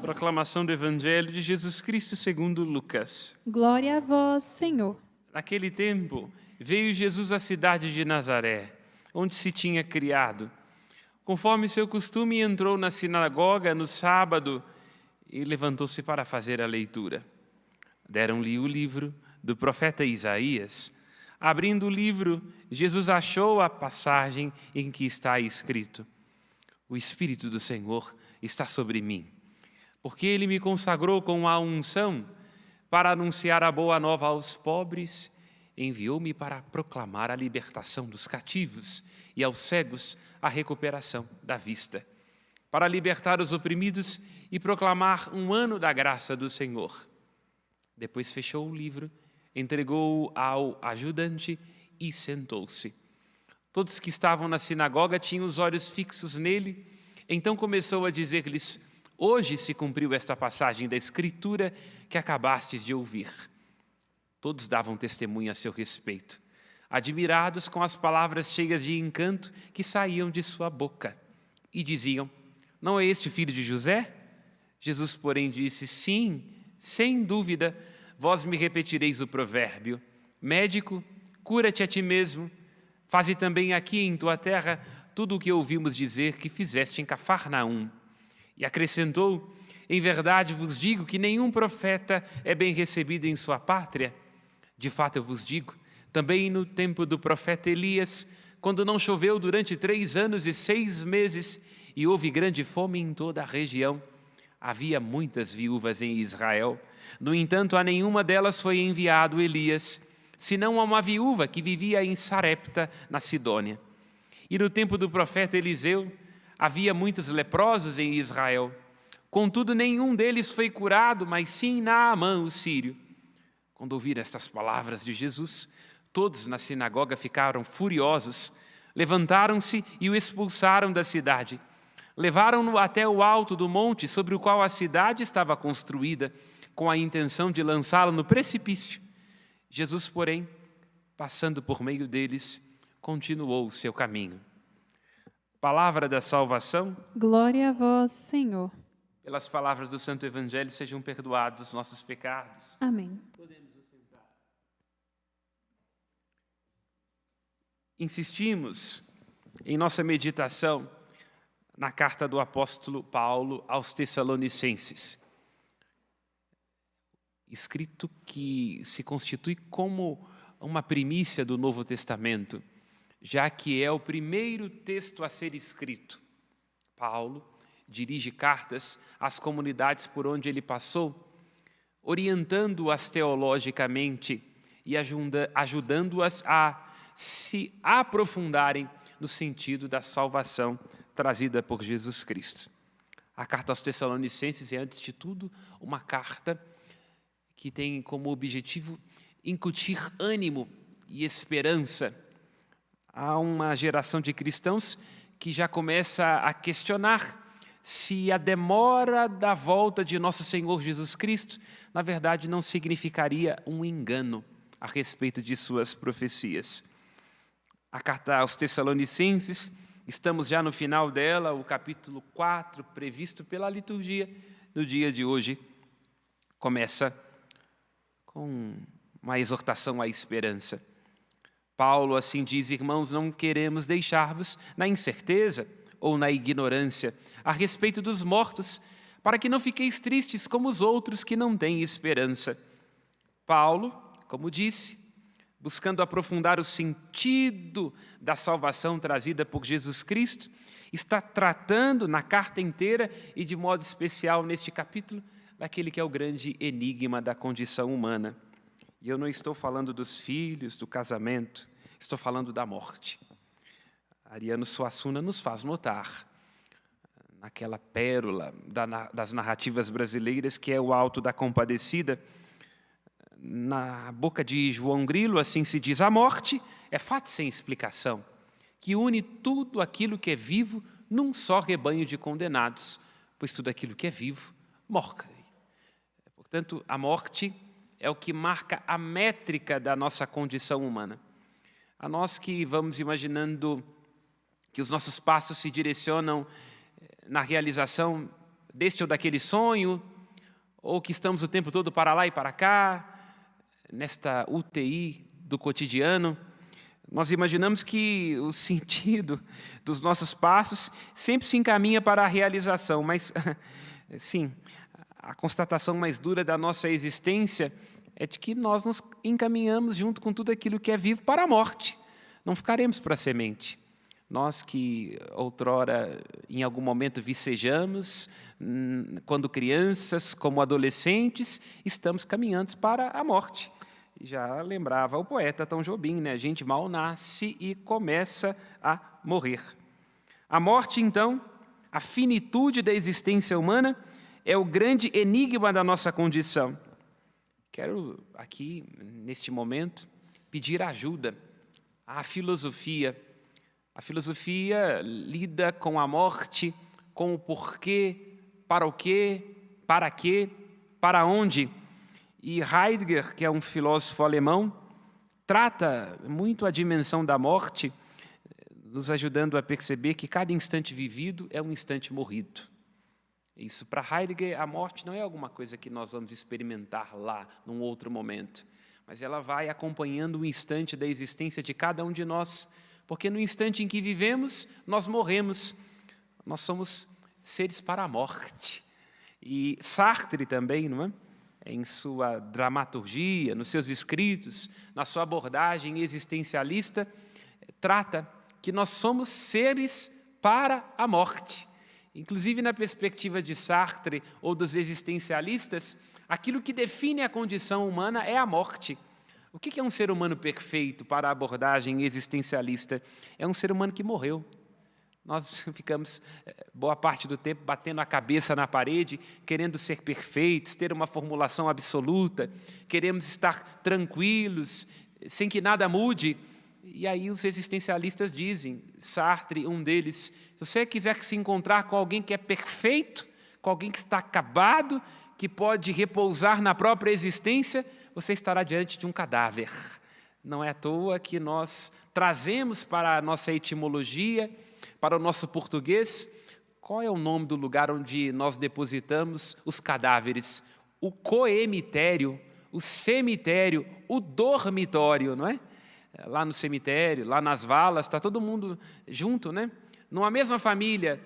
Proclamação do Evangelho de Jesus Cristo segundo Lucas. Glória a vós, Senhor. Naquele tempo, veio Jesus à cidade de Nazaré, onde se tinha criado. Conforme seu costume, entrou na sinagoga no sábado e levantou-se para fazer a leitura. Deram-lhe o livro do profeta Isaías. Abrindo o livro, Jesus achou a passagem em que está escrito: O Espírito do Senhor está sobre mim, porque Ele me consagrou com a unção para anunciar a boa nova aos pobres, enviou-me para proclamar a libertação dos cativos e aos cegos a recuperação da vista, para libertar os oprimidos e proclamar um ano da graça do Senhor. Depois fechou o livro, entregou-o ao ajudante e sentou-se. Todos que estavam na sinagoga tinham os olhos fixos nele. Então começou a dizer-lhes: Hoje se cumpriu esta passagem da Escritura que acabastes de ouvir. Todos davam testemunho a seu respeito, admirados com as palavras cheias de encanto que saíam de sua boca. E diziam: Não é este filho de José? Jesus, porém, disse: Sim, sem dúvida, vós me repetireis o provérbio: Médico, cura-te a ti mesmo. Faze também aqui em tua terra tudo o que ouvimos dizer que fizeste em Cafarnaum. E acrescentou: Em verdade vos digo que nenhum profeta é bem recebido em sua pátria. De fato eu vos digo, também no tempo do profeta Elias, quando não choveu durante 3 anos e 6 meses e houve grande fome em toda a região, havia muitas viúvas em Israel. No entanto, a nenhuma delas foi enviado Elias, senão a uma viúva que vivia em Sarepta, na Sidônia. E no tempo do profeta Eliseu, havia muitos leprosos em Israel. Contudo, nenhum deles foi curado, mas sim Naamã, o sírio. Quando ouviram estas palavras de Jesus, todos na sinagoga ficaram furiosos, levantaram-se e o expulsaram da cidade. Levaram-no até o alto do monte sobre o qual a cidade estava construída, com a intenção de lançá-lo no precipício. Jesus, porém, passando por meio deles, continuou o seu caminho. Palavra da salvação. Glória a vós, Senhor. Pelas palavras do Santo Evangelho sejam perdoados os nossos pecados. Amém. Podemos nos sentar. Insistimos em nossa meditação na carta do apóstolo Paulo aos Tessalonicenses, escrito que se constitui como uma primícia do Novo Testamento, já que é o primeiro texto a ser escrito. Paulo dirige cartas às comunidades por onde ele passou, orientando-as teologicamente e ajudando-as a se aprofundarem no sentido da salvação trazida por Jesus Cristo. A carta aos Tessalonicenses é, antes de tudo, uma carta que tem como objetivo incutir ânimo e esperança a uma geração de cristãos que já começa a questionar se a demora da volta de nosso Senhor Jesus Cristo, na verdade, não significaria um engano a respeito de suas profecias. A carta aos Tessalonicenses, estamos já no final dela, o capítulo 4, previsto pela liturgia do dia de hoje, começa com uma exortação à esperança. Paulo assim diz: Irmãos, não queremos deixar-vos na incerteza ou na ignorância a respeito dos mortos, para que não fiqueis tristes como os outros que não têm esperança. Paulo, como disse, buscando aprofundar o sentido da salvação trazida por Jesus Cristo, está tratando na carta inteira e de modo especial neste capítulo daquele que é o grande enigma da condição humana. E eu não estou falando dos filhos, do casamento, estou falando da morte. Ariano Suassuna nos faz notar, naquela pérola das narrativas brasileiras, que é o Alto da Compadecida, na boca de João Grilo, assim se diz: a morte é fato sem explicação, que une tudo aquilo que é vivo num só rebanho de condenados, pois tudo aquilo que é vivo morre. Portanto, a morte é o que marca a métrica da nossa condição humana. A nós que vamos imaginando que os nossos passos se direcionam na realização deste ou daquele sonho, ou que estamos o tempo todo para lá e para cá, nesta UTI do cotidiano. Nós imaginamos que o sentido dos nossos passos sempre se encaminha para a realização, mas, sim, a constatação mais dura da nossa existência é de que nós nos encaminhamos junto com tudo aquilo que é vivo para a morte. Não ficaremos para a semente. Nós que outrora, em algum momento, vicejamos, quando crianças, como adolescentes, estamos caminhando para a morte. Já lembrava o poeta Tom Jobim, né? A gente mal nasce e começa a morrer. A morte, então, a finitude da existência humana, é o grande enigma da nossa condição. Quero aqui, neste momento, pedir ajuda à filosofia. A filosofia lida com a morte, com o porquê, para o quê, para quê, para onde. E Heidegger, que é um filósofo alemão, trata muito a dimensão da morte, nos ajudando a perceber que cada instante vivido é um instante morrido. Isso, para Heidegger, a morte não é alguma coisa que nós vamos experimentar lá, num outro momento, mas ela vai acompanhando o instante da existência de cada um de nós, porque no instante em que vivemos, nós morremos. Nós somos seres para a morte. E Sartre também, não é? Em sua dramaturgia, nos seus escritos, na sua abordagem existencialista, trata que nós somos seres para a morte. Inclusive, na perspectiva de Sartre ou dos existencialistas, aquilo que define a condição humana é a morte. O que é um ser humano perfeito para a abordagem existencialista? É um ser humano que morreu. Nós ficamos boa parte do tempo batendo a cabeça na parede, querendo ser perfeitos, ter uma formulação absoluta, queremos estar tranquilos, sem que nada mude. E aí os existencialistas dizem, Sartre, um deles, se você quiser se encontrar com alguém que é perfeito, com alguém que está acabado, que pode repousar na própria existência, você estará diante de um cadáver. Não é à toa que nós trazemos para a nossa etimologia, para o nosso português, qual é o nome do lugar onde nós depositamos os cadáveres? O coemitério, o cemitério, o dormitório, não é? Lá no cemitério, lá nas valas, está todo mundo junto, né? Numa mesma família,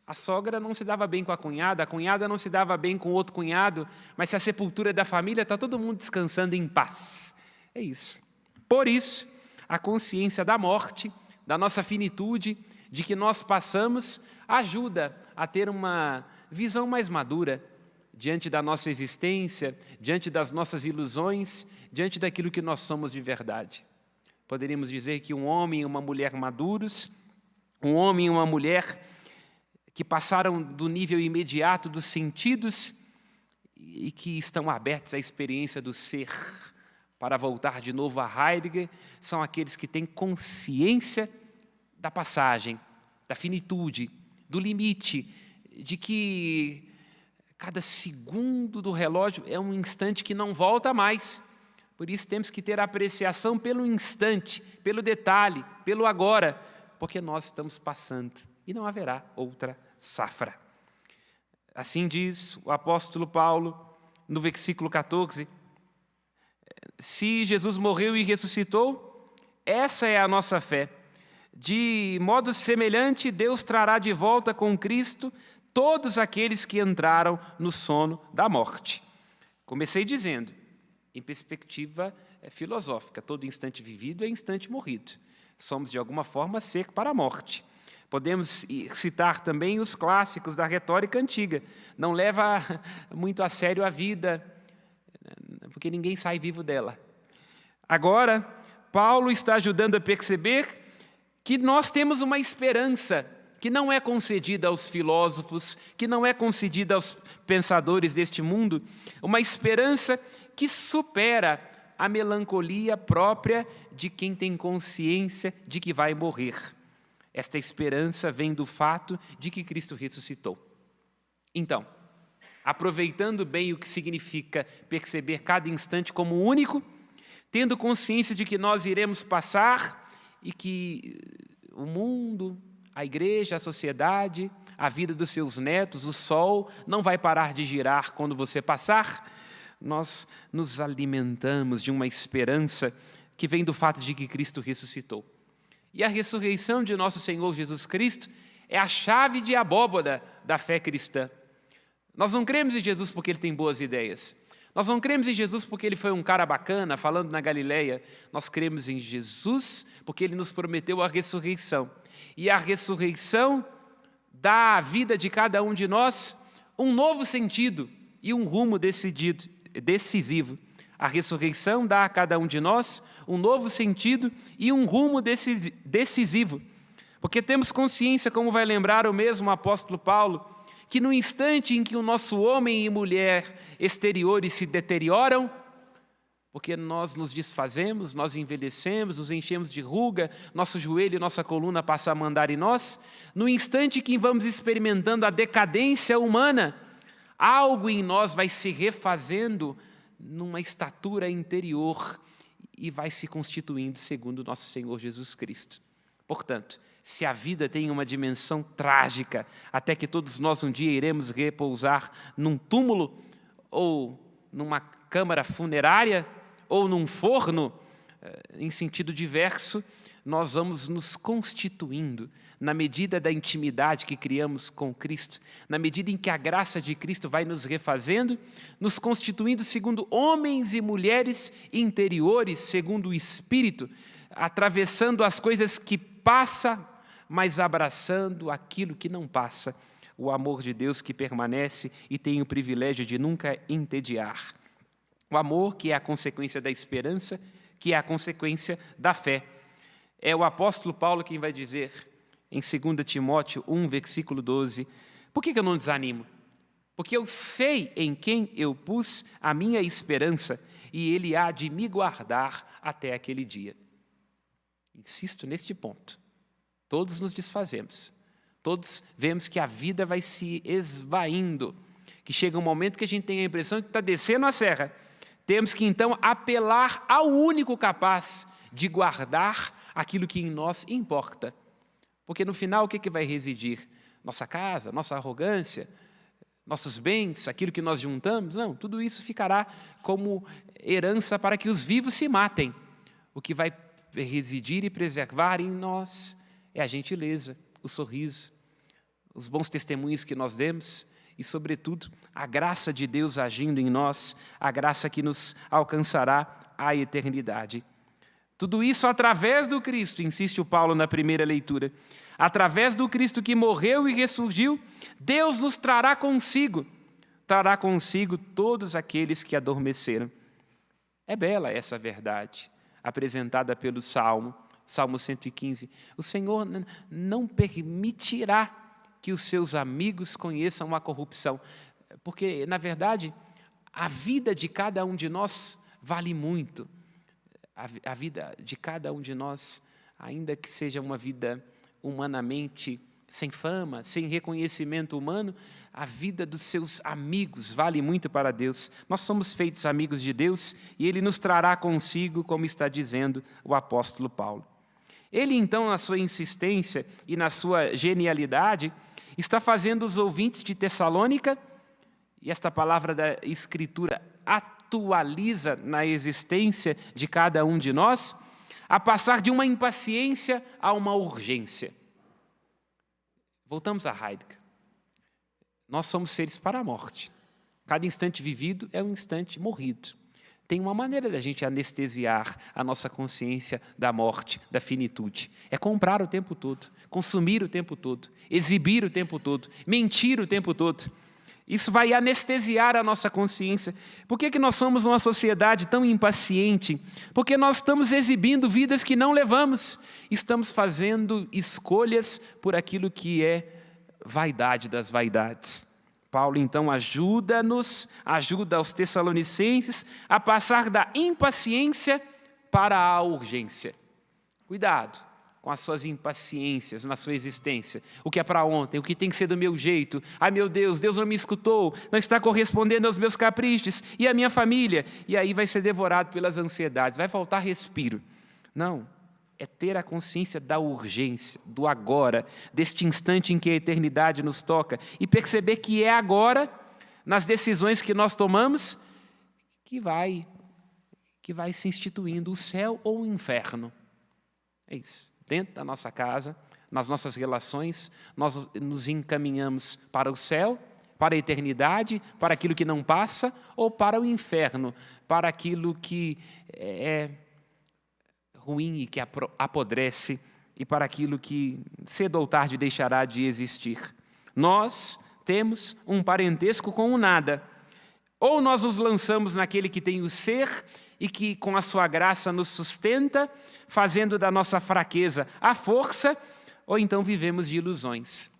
a sogra não se dava bem com a cunhada não se dava bem com o outro cunhado, mas se a sepultura é da família, está todo mundo descansando em paz. É isso. Por isso, a consciência da morte, da nossa finitude, de que nós passamos, ajuda a ter uma visão mais madura diante da nossa existência, diante das nossas ilusões, diante daquilo que nós somos de verdade. Poderíamos dizer que um homem e uma mulher maduros, um homem e uma mulher que passaram do nível imediato dos sentidos e que estão abertos à experiência do ser, para voltar de novo a Heidegger, são aqueles que têm consciência da passagem, da finitude, do limite, de que cada segundo do relógio é um instante que não volta mais. Por isso temos que ter apreciação pelo instante, pelo detalhe, pelo agora, porque nós estamos passando e não haverá outra safra. Assim diz o apóstolo Paulo no versículo 14, se Jesus morreu e ressuscitou, essa é a nossa fé. De modo semelhante, Deus trará de volta com Cristo todos aqueles que entraram no sono da morte. Comecei dizendo, em perspectiva filosófica, todo instante vivido é instante morrido. Somos, de alguma forma, ser para a morte. Podemos citar também os clássicos da retórica antiga. Não leva muito a sério a vida, porque ninguém sai vivo dela. Agora, Paulo está ajudando a perceber que nós temos uma esperança que não é concedida aos filósofos, que não é concedida aos pensadores deste mundo, uma esperança que supera a melancolia própria de quem tem consciência de que vai morrer. Esta esperança vem do fato de que Cristo ressuscitou. Então, aproveitando bem o que significa perceber cada instante como único, tendo consciência de que nós iremos passar e que o mundo, a igreja, a sociedade, a vida dos seus netos, o sol não vai parar de girar quando você passar. Nós nos alimentamos de uma esperança que vem do fato de que Cristo ressuscitou. E a ressurreição de nosso Senhor Jesus Cristo é a chave de abóbora da fé cristã. Nós não cremos em Jesus porque Ele tem boas ideias. Nós não cremos em Jesus porque Ele foi um cara bacana, falando na Galileia. Nós cremos em Jesus porque Ele nos prometeu a ressurreição. E a ressurreição dá à vida de cada um de nós um novo sentido e um rumo decisivo. A ressurreição dá a cada um de nós um novo sentido e um rumo decisivo. Porque temos consciência, como vai lembrar o mesmo apóstolo Paulo, que no instante em que o nosso homem e mulher exteriores se deterioram, porque nós nos desfazemos, nós envelhecemos, nos enchemos de ruga, nosso joelho e nossa coluna passam a mandar em nós, no instante que vamos experimentando a decadência humana, algo em nós vai se refazendo numa estatura interior e vai se constituindo segundo nosso Senhor Jesus Cristo. Portanto, se a vida tem uma dimensão trágica, até que todos nós um dia iremos repousar num túmulo, ou numa câmara funerária, ou num forno, em sentido diverso, nós vamos nos constituindo na medida da intimidade que criamos com Cristo, na medida em que a graça de Cristo vai nos refazendo, nos constituindo segundo homens e mulheres interiores, segundo o Espírito, atravessando as coisas que passam, mas abraçando aquilo que não passa, o amor de Deus que permanece e tem o privilégio de nunca entediar. O amor que é a consequência da esperança, que é a consequência da fé. É o apóstolo Paulo quem vai dizer, em 2 Timóteo 1, versículo 12, por que eu não desanimo? Porque eu sei em quem eu pus a minha esperança e Ele há de me guardar até aquele dia. Insisto neste ponto. Todos nos desfazemos. Todos vemos que a vida vai se esvaindo, que chega um momento que a gente tem a impressão que está descendo a serra. Temos que, então, apelar ao único capaz de guardar aquilo que em nós importa. Porque, no final, o que vai residir? Nossa casa, nossa arrogância, nossos bens, aquilo que nós juntamos? Não, tudo isso ficará como herança para que os vivos se matem. O que vai residir e preservar em nós é a gentileza, o sorriso, os bons testemunhos que nós demos e, sobretudo, a graça de Deus agindo em nós, a graça que nos alcançará a eternidade. Tudo isso através do Cristo, insiste o Paulo na primeira leitura. Através do Cristo que morreu e ressurgiu, Deus nos trará consigo todos aqueles que adormeceram. É bela essa verdade, apresentada pelo Salmo 115. O Senhor não permitirá que os seus amigos conheçam a corrupção, porque, na verdade, a vida de cada um de nós vale muito. A vida de cada um de nós, ainda que seja uma vida humanamente sem fama, sem reconhecimento humano, a vida dos seus amigos vale muito para Deus. Nós somos feitos amigos de Deus e Ele nos trará consigo, como está dizendo o apóstolo Paulo. Ele, então, na sua insistência e na sua genialidade, está fazendo os ouvintes de Tessalônica, e esta palavra da Escritura atualiza na existência de cada um de nós, a passar de uma impaciência a uma urgência. Voltamos a Heidegger. Nós somos seres para a morte. Cada instante vivido é um instante morrido. Tem uma maneira da gente anestesiar a nossa consciência da morte, da finitude. É comprar o tempo todo, consumir o tempo todo, exibir o tempo todo, mentir o tempo todo. Isso vai anestesiar a nossa consciência. Por que nós somos uma sociedade tão impaciente? Porque nós estamos exibindo vidas que não levamos. Estamos fazendo escolhas por aquilo que é vaidade das vaidades. Paulo, então, ajuda aos Tessalonicenses a passar da impaciência para a urgência. Cuidado com as suas impaciências na sua existência. O que é para ontem, o que tem que ser do meu jeito. Ai, meu Deus, Deus não me escutou, não está correspondendo aos meus caprichos, e a minha família? E aí vai ser devorado pelas ansiedades, vai faltar respiro. Não, é ter a consciência da urgência, do agora, deste instante em que a eternidade nos toca, e perceber que é agora, nas decisões que nós tomamos, que vai se instituindo o céu ou o inferno. É isso. Dentro da nossa casa, nas nossas relações, nós nos encaminhamos para o céu, para a eternidade, para aquilo que não passa, ou para o inferno, para aquilo que é ruim e que apodrece, e para aquilo que cedo ou tarde deixará de existir. Nós temos um parentesco com o nada. Ou nós nos lançamos naquele que tem o ser e que com a sua graça nos sustenta, fazendo da nossa fraqueza a força, ou então vivemos de ilusões.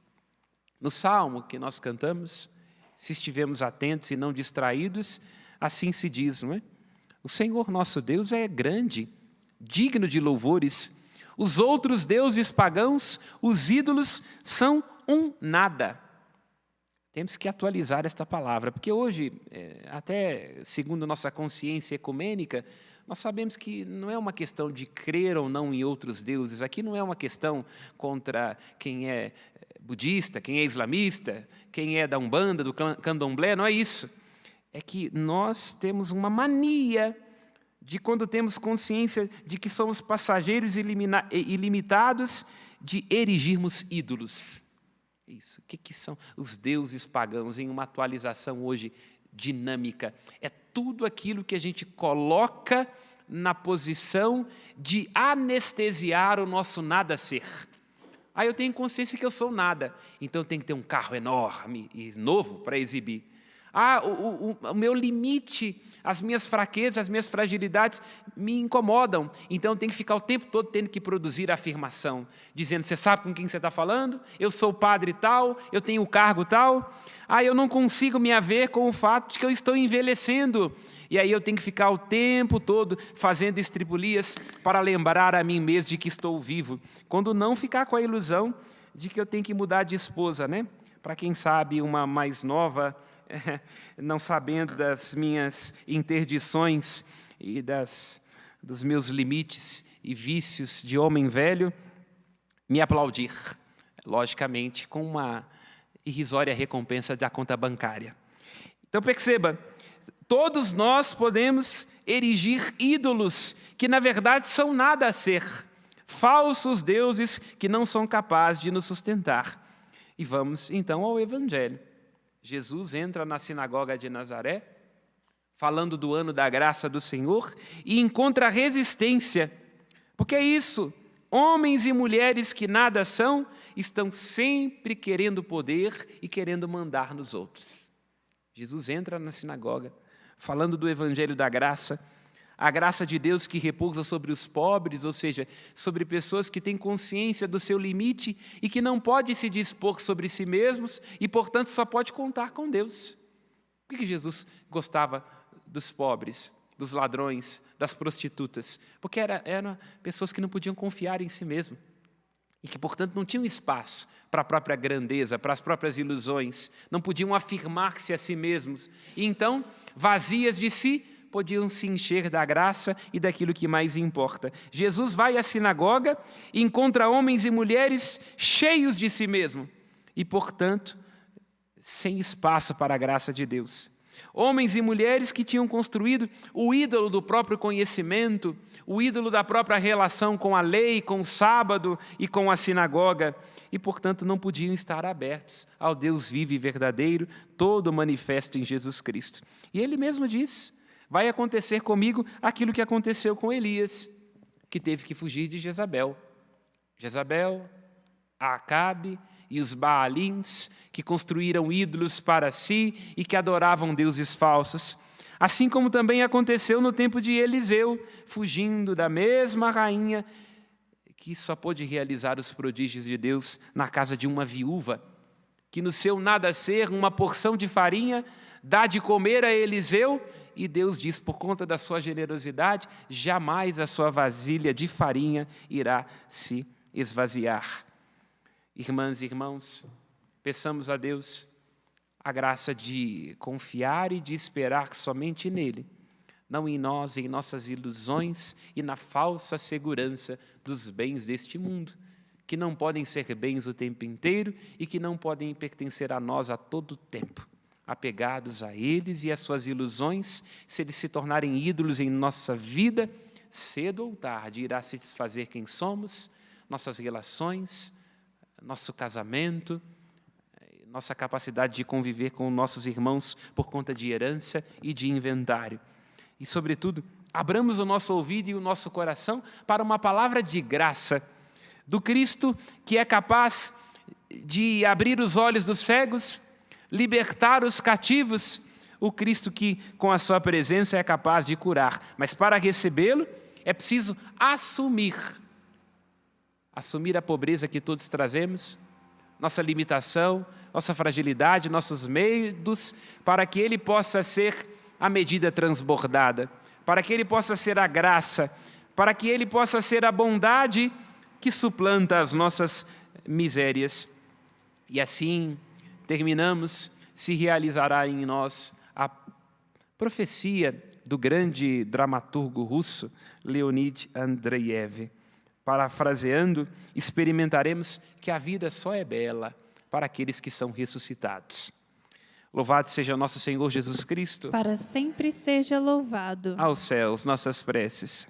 No salmo que nós cantamos, se estivermos atentos e não distraídos, assim se diz, não é? O Senhor nosso Deus é grande, digno de louvores. Os outros deuses pagãos, os ídolos, são um nada. Temos que atualizar esta palavra, porque hoje, até segundo nossa consciência ecumênica, nós sabemos que não é uma questão de crer ou não em outros deuses. Aqui não é uma questão contra quem é budista, quem é islamista, quem é da Umbanda, do Candomblé, não é isso. É que nós temos uma mania de, quando temos consciência de que somos passageiros ilimitados, de erigirmos ídolos. Isso. O que são os deuses pagãos em uma atualização hoje dinâmica? É tudo aquilo que a gente coloca na posição de anestesiar o nosso nada ser. Aí eu tenho consciência que eu sou nada, então eu tenho que ter um carro enorme e novo para exibir. O meu limite, as minhas fraquezas, as minhas fragilidades me incomodam. Então eu tenho que ficar o tempo todo tendo que produzir afirmação, dizendo: você sabe com quem você está falando? Eu sou padre tal, eu tenho o cargo tal. Eu não consigo me haver com o fato de que eu estou envelhecendo. E aí eu tenho que ficar o tempo todo fazendo estripulias para lembrar a mim mesmo de que estou vivo. Quando não, ficar com a ilusão de que eu tenho que mudar de esposa, né? Para quem sabe, uma mais nova, não sabendo das minhas interdições e dos meus limites e vícios de homem velho, me aplaudir, logicamente, com uma irrisória recompensa da conta bancária. Então perceba, todos nós podemos erigir ídolos que na verdade são nada a ser, falsos deuses que não são capazes de nos sustentar. E vamos então ao Evangelho. Jesus entra na sinagoga de Nazaré, falando do ano da graça do Senhor, e encontra resistência. Porque é isso, homens e mulheres que nada são, estão sempre querendo poder e querendo mandar nos outros. Jesus entra na sinagoga, falando do Evangelho da graça, a graça de Deus que repousa sobre os pobres, ou seja, sobre pessoas que têm consciência do seu limite e que não pode se dispor sobre si mesmos e, portanto, só pode contar com Deus. Por que Jesus gostava dos pobres, dos ladrões, das prostitutas? Porque eram pessoas que não podiam confiar em si mesmas e que, portanto, não tinham espaço para a própria grandeza, para as próprias ilusões, não podiam afirmar-se a si mesmos. E então, vazias de si, podiam se encher da graça e daquilo que mais importa. Jesus vai à sinagoga e encontra homens e mulheres cheios de si mesmo e, portanto, sem espaço para a graça de Deus. Homens e mulheres que tinham construído o ídolo do próprio conhecimento, o ídolo da própria relação com a lei, com o sábado e com a sinagoga, e, portanto, não podiam estar abertos ao Deus vivo e verdadeiro, todo manifesto em Jesus Cristo. E ele mesmo diz: vai acontecer comigo aquilo que aconteceu com Elias, que teve que fugir de Jezabel. Jezabel, Acabe e os Baalins, que construíram ídolos para si e que adoravam deuses falsos. Assim como também aconteceu no tempo de Eliseu, fugindo da mesma rainha que só pôde realizar os prodígios de Deus na casa de uma viúva, que no seu nada ser, uma porção de farinha, dá de comer a Eliseu, e Deus diz, por conta da sua generosidade, jamais a sua vasilha de farinha irá se esvaziar. Irmãs e irmãos, peçamos a Deus a graça de confiar e de esperar somente nele, não em nós, em nossas ilusões e na falsa segurança dos bens deste mundo, que não podem ser bens o tempo inteiro e que não podem pertencer a nós a todo tempo. Apegados a eles e às suas ilusões, se eles se tornarem ídolos em nossa vida, cedo ou tarde irá se desfazer quem somos, nossas relações, nosso casamento, nossa capacidade de conviver com nossos irmãos por conta de herança e de inventário. E, sobretudo, abramos o nosso ouvido e o nosso coração para uma palavra de graça do Cristo que é capaz de abrir os olhos dos cegos, libertar os cativos, o Cristo que, com a sua presença, é capaz de curar. Mas para recebê-lo, é preciso assumir a pobreza que todos trazemos, nossa limitação, nossa fragilidade, nossos medos, para que Ele possa ser a medida transbordada, para que Ele possa ser a graça, para que Ele possa ser a bondade que suplanta as nossas misérias. E assim, terminamos, se realizará em nós a profecia do grande dramaturgo russo Leonid Andreiev. Parafraseando, experimentaremos que a vida só é bela para aqueles que são ressuscitados. Louvado seja nosso Senhor Jesus Cristo. Para sempre seja louvado. Aos céus, nossas preces.